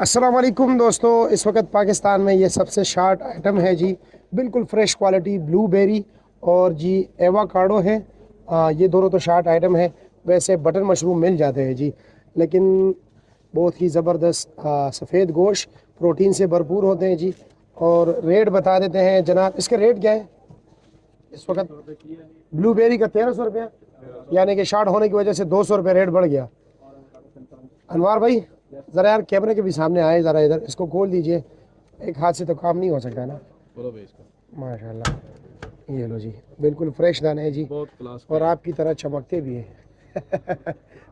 अस्सलाम वालेकुम दोस्तों, इस वक्त पाकिस्तान में ये सबसे शार्ट आइटम है जी। बिल्कुल फ्रेश क्वालिटी ब्लूबेरी और जी एवाकाडो है। ये दोनों तो शार्ट आइटम है। वैसे बटन मशरूम मिल जाते हैं जी, लेकिन बहुत ही ज़बरदस्त सफ़ेद गोश्त प्रोटीन से भरपूर होते हैं जी। और रेट बता देते हैं जनाब, इसके रेट क्या है इस वक्त? ब्लूबेरी का 1300 रुपया, यानी कि शार्ट होने की वजह से 200 रुपये रेट बढ़ गया। अनवार भाई ज़रा यार कैमरे के भी सामने आए, ज़रा इधर इसको खोल दीजिए। एक हाथ से तो काम नहीं हो सकता है ना। बोलो भाई इसका। माशाल्लाह, ये लो जी, बिल्कुल फ्रेश दाने हैं जी, बहुत क्लास और आपकी तरह चमकते भी हैं।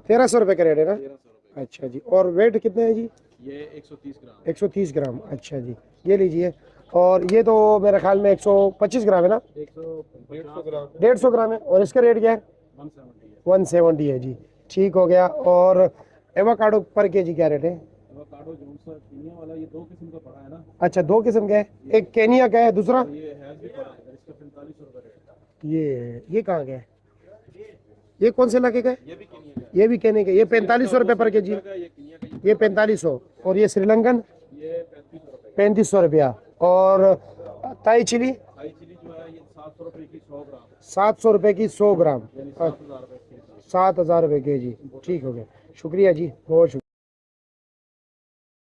1300 रुपये का रेट है ना? 1300 रुपये। अच्छा जी, और वेट कितने हैं जी? ये 130 ग्राम। 130 ग्राम। अच्छा जी, ये लीजिए। और ये तो मेरे ख्याल में 125 ग्राम है ना? 150 ग्राम। 150 ग्राम है। और इसका रेट क्या है? 170 है। 170 है जी, ठीक हो गया। और एवोकाडो पर केजी क्या रेट है? एवोकाडो जो सा केनिया वाला, ये दो किस्म का पड़ा है ना। अच्छा, दो किस्म का है, एक केनिया का है, दूसरा ये है भी पड़ा है, इसका 45 रुपये रेट है। ये कहाँ का है? ये कौन से इलाके का है? ये भी केनिया का है। ये भी केनिया का। ये 4500 रुपये पर केजी। ये केनिया का, ये 4500। और ये श्रीलंकन ये 35 रुपये। 3500 रुपया। और ताई चिली हाई चिली जो है ये 700 रुपये की 100 ग्राम, 700 रुपये की 100 ग्राम, यानी 7000 रुपये की। 7000 रुपये के जी। ठीक हो गया, शुक्रिया जी, बहुत शुक्रिया।